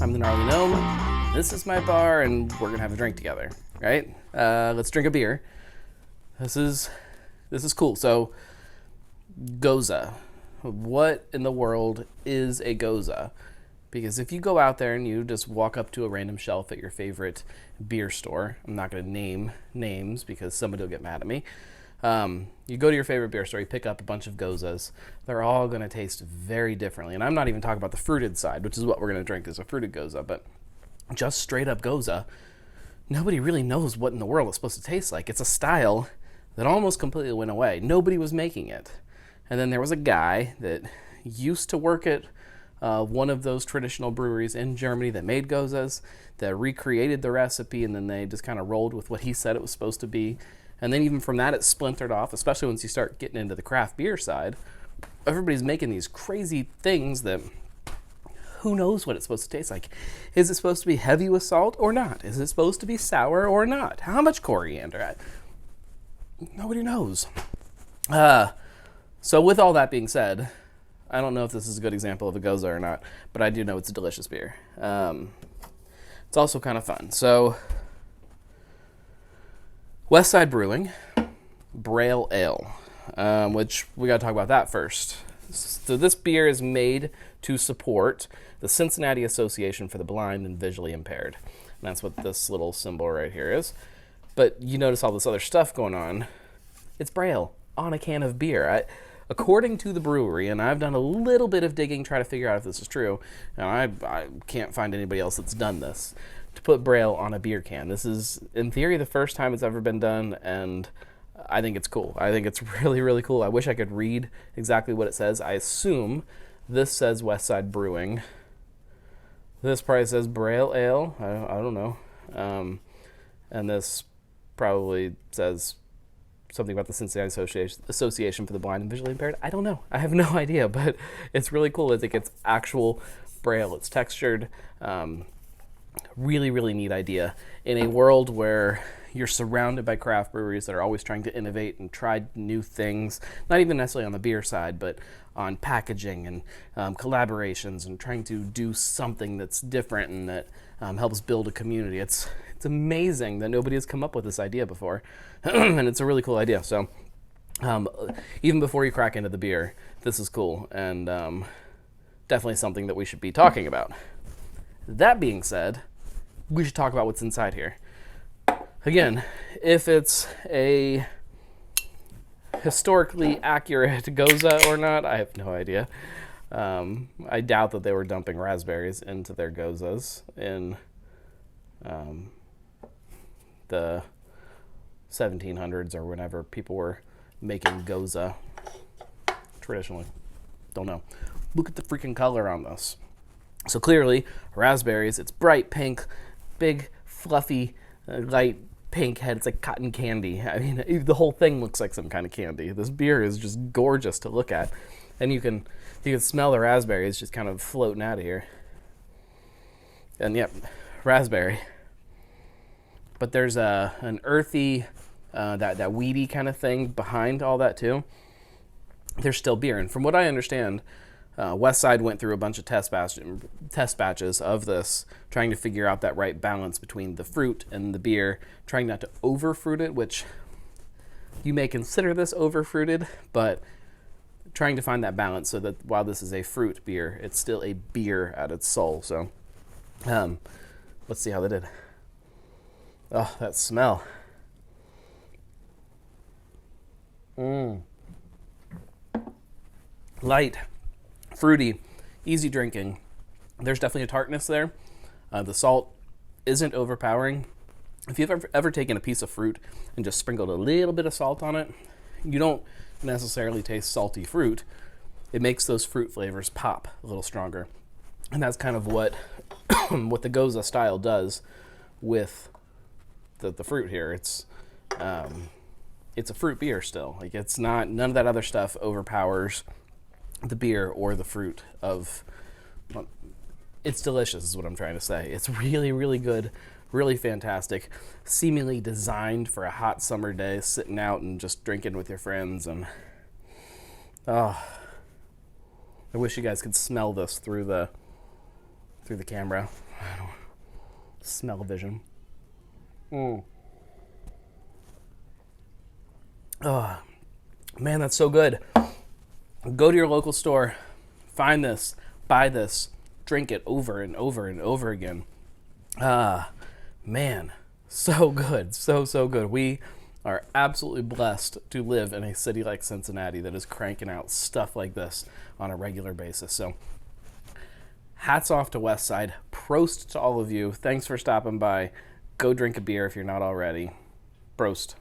I'm the Gnarly Gnome. This is my bar, and we're gonna have a drink together, right? Let's drink a beer. This is cool. So, gose. What in the world is a gose? Because if you go out there and you just walk up to a random shelf at your favorite beer store, I'm not going to name names because somebody will get mad at me. You go to your favorite beer store, you pick up a bunch of goses. They're all going to taste very differently. And I'm not even talking about the fruited side, which is what we're going to drink is a fruited gose. But just straight up gose, nobody really knows what in the world it's supposed to taste like. It's a style that almost completely went away. Nobody was making it. And then there was a guy that used to work at one of those traditional breweries in Germany that made goses, that recreated the recipe, and then they just kind of rolled with what he said it was supposed to be. And then even from that, it splintered off, especially once you start getting into the craft beer side. Everybody's making these crazy things that who knows what it's supposed to taste like. Is it supposed to be heavy with salt or not? Is it supposed to be sour or not? How much coriander? Nobody knows. So with all that being said, I don't know if this is a good example of a gose or not, but I do know it's a delicious beer. It's also kind of fun. So, Side Brewing, Braille Ale, which we got to talk about that first. So this beer is made to support the Cincinnati Association for the Blind and Visually Impaired. And that's what this little symbol right here is. But you notice all this other stuff going on. It's Braille on a can of beer. According to the brewery, and I've done a little bit of digging trying to figure out if this is true, and I can't find anybody else that's done this, to put Braille on a beer can. This is, in theory, the first time it's ever been done, and I think it's cool. I think it's really, really cool. I wish I could read exactly what it says. I assume this says Side Brewing. This probably says Braille Ale. I don't know. And this probably says something about the Cincinnati Association for the Blind and Visually Impaired. I don't know. I have no idea, but it's really cool. I think it's actual Braille. It's textured. Really, really neat idea. In a world where you're surrounded by craft breweries that are always trying to innovate and try new things, not even necessarily on the beer side, but on packaging and collaborations and trying to do something that's different and that helps build a community. It's amazing that nobody has come up with this idea before, and it's a really cool idea. So even before you crack into the beer, this is cool and definitely something that we should be talking about. That being said, we should talk about what's inside here. Again, if it's a historically accurate gose or not, I have no idea. I doubt that they were dumping raspberries into their goses in the 1700s or whenever people were making gose traditionally. Don't know. Look at the freaking color on this. So clearly, raspberries, it's bright pink, big, fluffy, light pink head. It's like cotton candy. I mean, the whole thing looks like some kind of candy. This beer is just gorgeous to look at. And you can smell the raspberries just kind of floating out of here. And yep, raspberry. But there's an earthy, that weedy kind of thing behind all that too. There's still beer. And from what I understand, Westside went through a bunch of test batches of this, trying to figure out that right balance between the fruit and the beer, trying not to over-fruit it, which you may consider this over-fruited, but trying to find that balance so that while this is a fruit beer, it's still a beer at its soul. So let's see how they did. Oh, that smell. Light, fruity, easy drinking. There's definitely a tartness there. The salt isn't overpowering. If you've ever taken a piece of fruit and just sprinkled a little bit of salt on it, you don't necessarily taste salty fruit. It makes those fruit flavors pop a little stronger. And that's kind of what what the gose style does with the fruit here. It's a fruit beer still. Like, it's not, none of that other stuff overpowers the beer or the fruit of, well, it's delicious is what I'm trying to say. It's really, really good, really fantastic, seemingly designed for a hot summer day, sitting out and just drinking with your friends. And oh, I wish you guys could smell this through the camera. Smell-o-vision. Oh, man, that's so good. Go to your local store, find this, buy this, drink it over and over and over again. Man, so good, so good. We are absolutely blessed to live in a city like Cincinnati that is cranking out stuff like this on a regular basis. So hats off to Westside. Prost to all of you. Thanks for stopping by. Go drink a beer if you're not already. Prost.